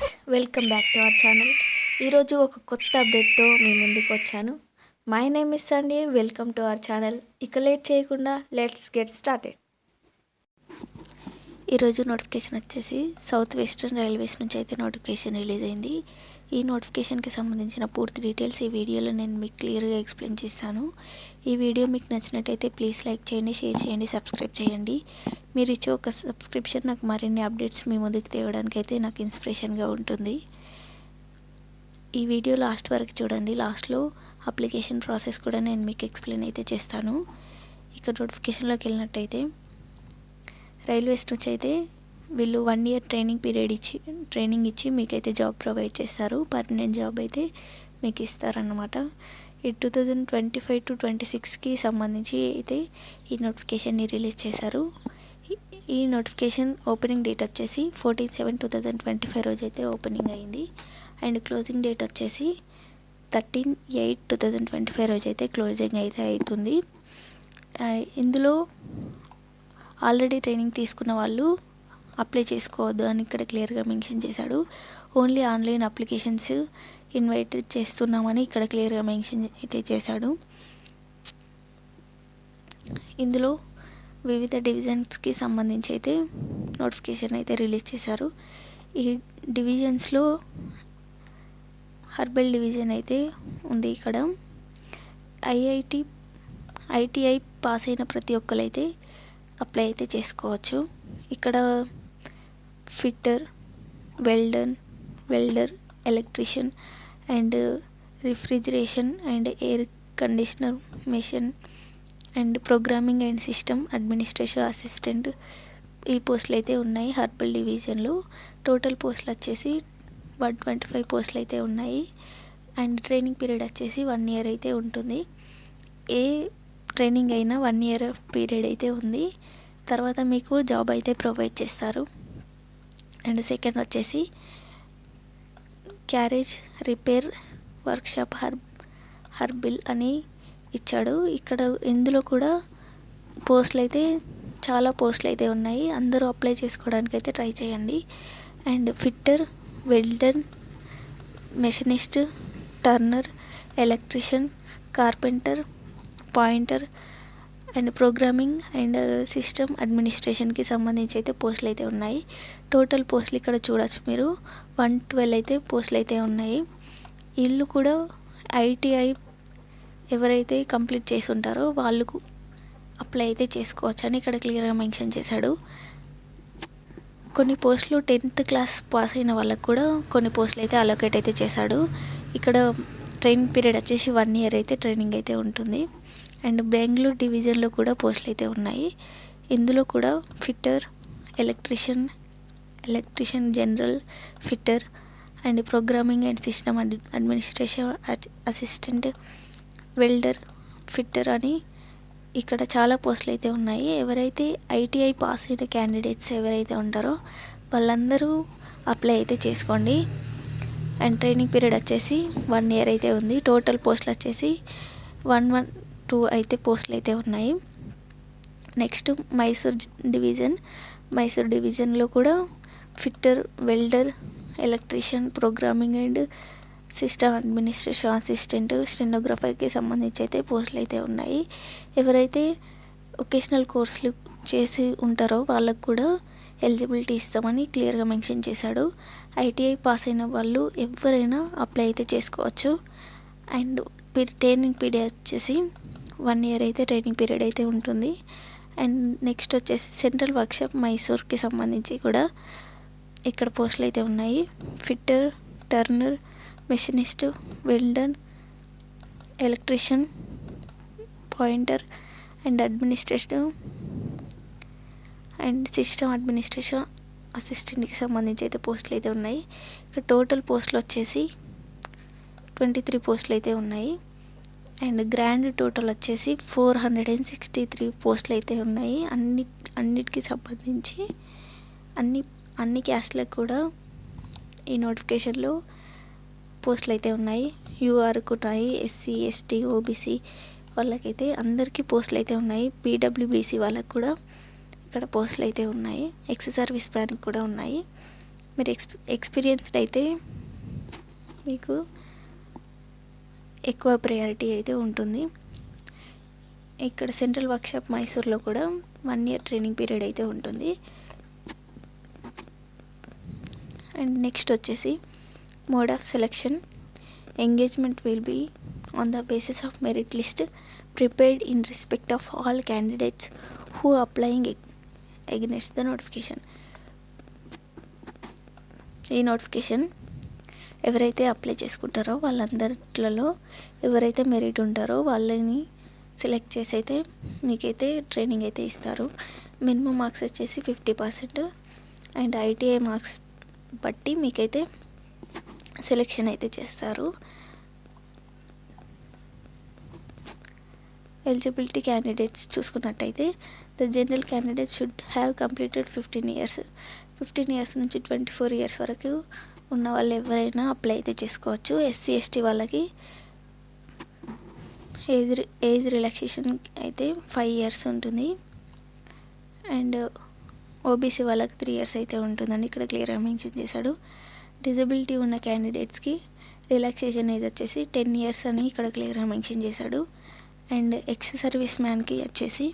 Friends, welcome back to our channel. ఈరోజు ఒక కొత్త అప్డేట్తో మీ ముందుకు వచ్చాను. My name is Sunday. Welcome to our channel. ఇక లేట్ చేయకుండా లెట్స్ గెట్ స్టార్టెడ్. ఈరోజు నోటిఫికేషన్ వచ్చేసి సౌత్ వెస్టర్న్ రైల్వేస్ నుంచి అయితే నోటిఫికేషన్ రిలీజ్ అయింది. ఈ నోటిఫికేషన్కి సంబంధించిన పూర్తి డీటెయిల్స్ ఈ వీడియోలో నేను మీకు క్లియర్గా ఎక్స్ప్లెయిన్ చేశాను. ఈ వీడియో మీకు నచ్చినట్టయితే ప్లీజ్ లైక్ చేయండి, షేర్ చేయండి, సబ్స్క్రైబ్ చేయండి. మీరు ఇచ్చే ఒక సబ్స్క్రిప్షన్ నాకు మరిన్ని అప్డేట్స్ మీ ముందుకు తేవడానికి అయితే నాకు ఇన్స్పిరేషన్గా ఉంటుంది. ఈ వీడియో లాస్ట్ వరకు చూడండి. లాస్ట్లో అప్లికేషన్ ప్రాసెస్ కూడా నేను మీకు ఎక్స్ప్లెయిన్ అయితే చేస్తాను. ఇక నోటిఫికేషన్లోకి వెళ్ళినట్టయితే రైల్వేస్ నుంచి అయితే వీళ్ళు 1 year ట్రైనింగ్ ఇచ్చి మీకైతే జాబ్ ప్రొవైడ్ చేస్తారు. పర్మనెంట్ జాబ్ అయితే మీకు ఇస్తారన్నమాట. ఈ 2025 to 26కి సంబంధించి అయితే ఈ నోటిఫికేషన్ని రిలీజ్ చేశారు. ఈ నోటిఫికేషన్ ఓపెనింగ్ డేట్ వచ్చేసి 14/7/2025 రోజు అయితే ఓపెనింగ్ అయింది. అండ్ క్లోజింగ్ డేట్ వచ్చేసి 13/8/2025 రోజు అయితే క్లోజింగ్ అయితే అవుతుంది. ఇందులో ఆల్రెడీ ట్రైనింగ్ తీసుకున్న వాళ్ళు అప్లై చేసుకోవద్దు అని ఇక్కడ క్లియర్గా మెన్షన్ చేశాడు. ఓన్లీ ఆన్లైన్ అప్లికేషన్స్ ఇన్వైట్ చేస్తున్నామని ఇక్కడ క్లియర్గా మెన్షన్ అయితే చేశాడు. ఇందులో వివిధ డివిజన్స్కి సంబంధించి అయితే నోటిఫికేషన్ అయితే రిలీజ్ చేశారు. ఈ డివిజన్స్లో హర్బల్ డివిజన్ అయితే ఉంది. ఇక్కడ ఐటీఐ పాస్ అయిన ప్రతి ఒక్కరైతే అప్లై అయితే చేసుకోవచ్చు. ఇక్కడ fitter, welder, electrician and refrigeration and air conditioner machine and programming and system administration assistant ఈ పోస్టులు అయితే ఉన్నాయి హర్బల్ డివిజన్లో. టోటల్ పోస్టులు వచ్చేసి 125 పోస్టులు అయితే ఉన్నాయి. అండ్ ట్రైనింగ్ పీరియడ్ వచ్చేసి 1 year అయితే ఉంటుంది. ఏ ట్రైనింగ్ అయినా 1 year పీరియడ్ అయితే ఉంది. తర్వాత మీకు జాబ్ అయితే ప్రొవైడ్ చేస్తారు. అండ్ సెకండ్ వచ్చేసి క్యారేజ్ రిపేర్ వర్క్షాప్ హర్బిల్ అని ఇచ్చాడు. ఇక్కడ ఇందులో కూడా పోస్టులు అయితే చాలా పోస్టులు అయితే ఉన్నాయి. అందరూ అప్లై చేసుకోవడానికి అయితే ట్రై చేయండి. And fitter, welder, machinist, turner, electrician, carpenter, painter and programming and system అడ్మినిస్ట్రేషన్కి సంబంధించి అయితే పోస్టులు అయితే ఉన్నాయి. టోటల్ పోస్టులు ఇక్కడ చూడొచ్చు మీరు 112 అయితే పోస్టులు అయితే ఉన్నాయి. వీళ్ళు కూడా ఐటీఐ ఎవరైతే కంప్లీట్ చేసి ఉంటారో వాళ్ళకు అప్లై అయితే చేసుకోవచ్చు అని ఇక్కడ క్లియర్గా మెన్షన్ చేశాడు. కొన్ని పోస్టులు 10th class పాస్ అయిన వాళ్ళకు కూడా కొన్ని పోస్టులు అయితే అలొకేట్ అయితే చేశాడు. ఇక్కడ ట్రైనింగ్ పీరియడ్ వచ్చేసి 1 year అయితే ట్రైనింగ్ అయితే ఉంటుంది. అండ్ బెంగళూరు డివిజన్లో కూడా పోస్టులు అయితే ఉన్నాయి. ఇందులో కూడా fitter, electrician general fitter and programming and system administration assistant, welder, fitter అని ఇక్కడ చాలా పోస్టులు అయితే ఉన్నాయి. ఎవరైతే ఐటీఐ పాస్ అయిన క్యాండిడేట్స్ ఎవరైతే ఉంటారో వాళ్ళందరూ అప్లై అయితే చేసుకోండి. అండ్ ట్రైనింగ్ పీరియడ్ వచ్చేసి 1 year అయితే ఉంది. టోటల్ పోస్టులు వచ్చేసి 112 అయితే పోస్టులు అయితే ఉన్నాయి. నెక్స్ట్ మైసూర్ డివిజన్లో కూడా fitter, welder, electrician, programming and system administration assistant, స్టెనోగ్రాఫర్కి సంబంధించి అయితే పోస్టులు అయితే ఉన్నాయి. ఎవరైతే వొకేషనల్ కోర్సులు చేసి ఉంటారో వాళ్ళకు కూడా ఎలిజిబిలిటీ ఇస్తామని క్లియర్గా మెన్షన్ చేశాడు. ఐటీఐ పాస్ అయిన వాళ్ళు ఎవరైనా అప్లై అయితే చేసుకోవచ్చు. అండ్ ట్రైనింగ్ పీరియడ్ వచ్చేసి 1 year అయితే ట్రైనింగ్ పీరియడ్ అయితే ఉంటుంది. అండ్ నెక్స్ట్ వచ్చేసి సెంట్రల్ వర్క్షాప్ మైసూర్కి సంబంధించి కూడా ఇక్కడ పోస్టులు అయితే ఉన్నాయి. Fitter, turner, machinist, welder, electrician, painter and administrative and system administration అసిస్టెంట్కి సంబంధించి అయితే పోస్టులు అయితే ఉన్నాయి. ఇక్కడ టోటల్ పోస్టులు వచ్చేసి 23 పోస్టులు అయితే ఉన్నాయి. అండ్ గ్రాండ్ టోటల్ వచ్చేసి 463 పోస్టులు అయితే ఉన్నాయి. అన్నిటికీ సంబంధించి అన్ని క్యాస్ట్లకు కూడా ఈ నోటిఫికేషన్లో పోస్టులు అయితే ఉన్నాయి. యూఆర్కు ఉన్నాయి, ఎస్సీ, ఎస్టీ, ఓబీసీ వాళ్ళకైతే అందరికీ పోస్టులు అయితే ఉన్నాయి. పీడబ్ల్యూబీసీ వాళ్ళకు కూడా ఇక్కడ పోస్టులు అయితే ఉన్నాయి. ఎక్స్ సర్వీస్ మ్యాన్కి కూడా ఉన్నాయి. మీరు ఎక్స్పీరియన్స్డ్ అయితే మీకు ఎక్కువ ప్రయారిటీ అయితే ఉంటుంది. ఇక్కడ సెంట్రల్ వర్క్షాప్ మైసూర్లో కూడా 1 year ట్రైనింగ్ పీరియడ్ అయితే ఉంటుంది. అండ్ నెక్స్ట్ వచ్చేసి mode of selection. Engagement will be on the basis of merit list prepared in respect of all candidates who applying against the notification. ఈ notification ఎవరైతే apply చేసుకుంటారో వాళ్ళందరిలో ఎవరైతే merit ఉంటారో వాళ్ళని సెలెక్ట్ చేసి అయితే మీకైతే ట్రైనింగ్ అయితే ఇస్తారు. మినిమం మార్క్స్ వచ్చేసి 50% అండ్ ITI మార్క్స్ బట్టి మీకైతే సెలెక్షన్ అయితే చేస్తారు. ఎలిజిబిలిటీ క్యాండిడేట్స్ చూసుకున్నట్టయితే the general candidate should have completed 15 years నుంచి 24 years వరకు ఉన్న వాళ్ళు ఎవరైనా అప్లై అయితే చేసుకోవచ్చు. SC/ST వాళ్ళకి ఏజ్ రిలాక్సేషన్ అయితే 5 years ఉంటుంది. అండ్ OBC వాళ్ళకి 3 years అయితే ఉంటుందని ఇక్కడ క్లియర్గా మెన్షన్ చేశాడు. డిజబిలిటీ ఉన్న క్యాండిడేట్స్కి రిలాక్సేషన్ ఏజ్ వచ్చేసి 10 years అని ఇక్కడ క్లియర్గా మెన్షన్ చేశాడు. అండ్ ఎక్స్ సర్వీస్ మ్యాన్కి వచ్చేసి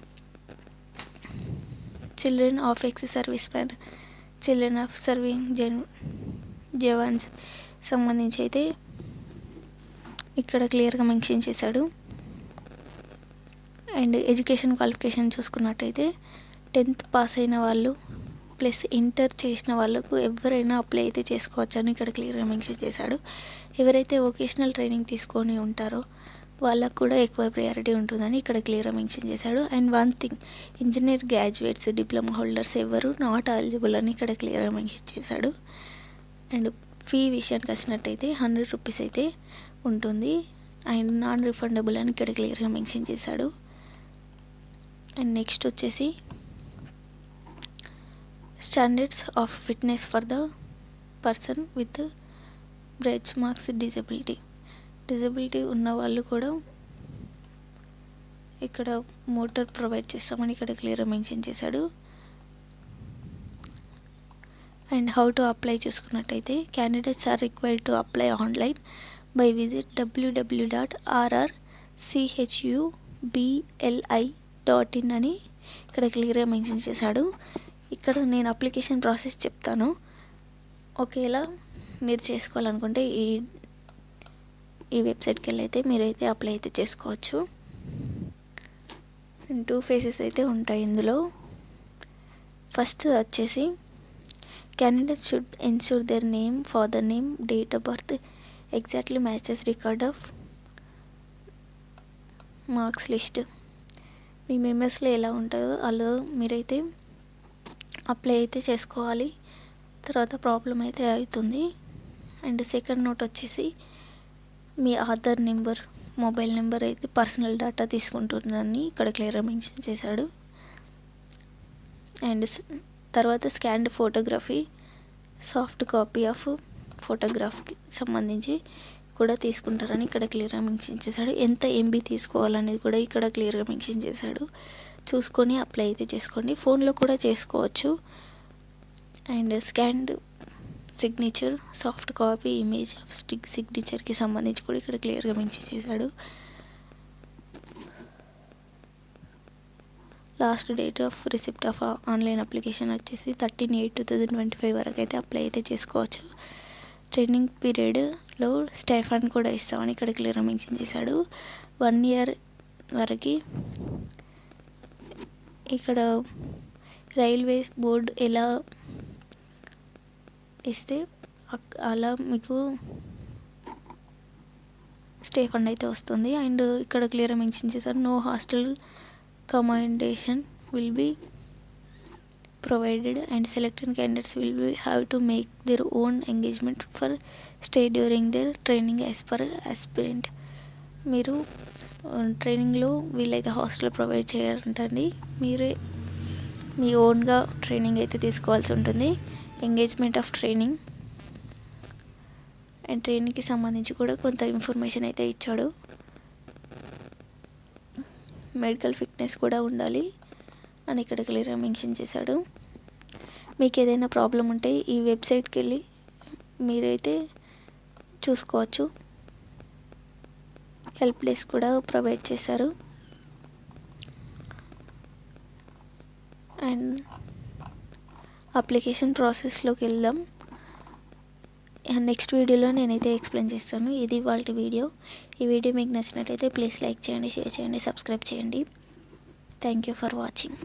children of ex service man, children of serving jawans సంబంధించి అయితే ఇక్కడ క్లియర్గా మెన్షన్ చేశాడు. అండ్ ఎడ్యుకేషన్ క్వాలిఫికేషన్ చూసుకున్నట్టయితే 10th పాస్ అయిన వాళ్ళు ప్లస్ ఇంటర్ చేసిన వాళ్ళకు ఎవరైనా అప్లై అయితే చేసుకోవచ్చు అని ఇక్కడ క్లియర్గా మెన్షన్ చేశాడు. ఎవరైతే వొకేషనల్ ట్రైనింగ్ తీసుకొని ఉంటారో వాళ్ళకు కూడా ఎక్కువ ప్రయారిటీ ఉంటుందని ఇక్కడ క్లియర్గా మెన్షన్ చేశాడు. And one thing, engineer graduates, diploma holders ఎవరు నాట్ ఎలిజిబుల్ అని ఇక్కడ క్లియర్గా మెన్షన్ చేశాడు. అండ్ ఫీ విషయానికి వచ్చినట్టయితే 100 rupees అయితే ఉంటుంది. అండ్ నాన్ రిఫండబుల్ అని ఇక్కడ క్లియర్గా మెన్షన్ చేశాడు. అండ్ నెక్స్ట్ వచ్చేసి standards of fitness for the person with bench marks disability ఉన్న వాళ్ళు కూడా ఇక్కడ మోటార్ ప్రొవైడ్ చేస్తామని ఇక్కడ క్లియర్గా మెన్షన్ చేశాడు. అండ్ హౌ టు అప్లై చూసుకున్నట్టయితే candidates are required to apply online by visit www.rrchubli.in అని ఇక్కడ క్లియర్గా మెన్షన్ చేశాడు. ఇక్కడ నేను అప్లికేషన్ ప్రాసెస్ చెప్తాను. ఒకేలా మీరు చేసుకోవాలనుకుంటే ఈ వెబ్సైట్కి వెళ్ళి అయితే మీరైతే అప్లై అయితే చేసుకోవచ్చు. 2 phases అయితే ఉంటాయి ఇందులో. ఫస్ట్ వచ్చేసి candidate should ensure their name, father name, date of birth exactly matches record of marks list. మీ మెంబర్స్లో ఎలా ఉంటుందో అలా మీరైతే అప్లై అయితే చేసుకోవాలి. తర్వాత ప్రాబ్లం అయితే అవుతుంది. అండ్ సెకండ్ నోట్ వచ్చేసి మీ ఆధార్ నెంబర్, మొబైల్ నెంబర్ అయితే పర్సనల్ డేటా తీసుకుంటున్నారని ఇక్కడ క్లియర్గా మెన్షన్ చేశాడు. అండ్ తర్వాత scanned photography, soft copy of ఫోటోగ్రాఫ్కి సంబంధించి కూడా తీసుకుంటారని ఇక్కడ క్లియర్గా మెన్షన్ చేశాడు. ఎంత MB తీసుకోవాలనేది కూడా ఇక్కడ క్లియర్గా మెన్షన్ చేశాడు. చూసుకొని అప్లై అయితే చేసుకోండి. ఫోన్లో కూడా చేసుకోవచ్చు. And scanned signature, soft copy image of సిగ్నేచర్కి సంబంధించి కూడా ఇక్కడ క్లియర్గా మెన్షన్ చేశాడు. Last date of receipt of online application వచ్చేసి 13/8/2025 వరకు అయితే అప్లై అయితే చేసుకోవచ్చు. ట్రైనింగ్ పీరియడ్లో స్టైఫండ్ కూడా ఇస్తామని ఇక్కడ క్లియర్గా మెన్షన్ చేశాడు. 1 year వరకు ఇక్కడ రైల్వేస్ బోర్డు ఎలా ఇస్తే అలా మీకు స్టే ఫండ్ అయితే వస్తుంది. అండ్ ఇక్కడ క్లియర్గా మెన్షన్ చేశారు, no hostel accommodation will be provided and selected candidates will have to make their own engagement for stay during their training as per aspirant. మీరు ట్రైనింగ్లో వీళ్ళైతే హాస్టల్ ప్రొవైడ్ చేయాలంటండి. మీరే మీ ఓన్గా ట్రైనింగ్ అయితే తీసుకోవాల్సి ఉంటుంది. ఎంగేజ్మెంట్ ఆఫ్ ట్రైనింగ్ అండ్ ట్రైనింగ్కి సంబంధించి కూడా కొంత ఇన్ఫర్మేషన్ అయితే ఇచ్చాడు. మెడికల్ ఫిట్నెస్ కూడా ఉండాలి అని ఇక్కడ క్లియర్గా మెన్షన్ చేశాడు. మీకు ఏదైనా ప్రాబ్లం ఉంటే ఈ వెబ్సైట్కి వెళ్ళి మీరైతే చూసుకోవచ్చు. హెల్ప్ డెస్క్ కూడా ప్రొవైడ్ చేశారు. అండ్ అప్లికేషన్ ప్రాసెస్లోకి వెళ్దాం. నెక్స్ట్ వీడియోలో నేనైతే ఎక్స్ప్లెయిన్ చేస్తాను. ఇది ఇవాల్టి వీడియో. ఈ వీడియో మీకు నచ్చినట్లయితే ప్లీజ్ లైక్ చేయండి, షేర్ చేయండి, సబ్స్క్రైబ్ చేయండి. Thank you for watching.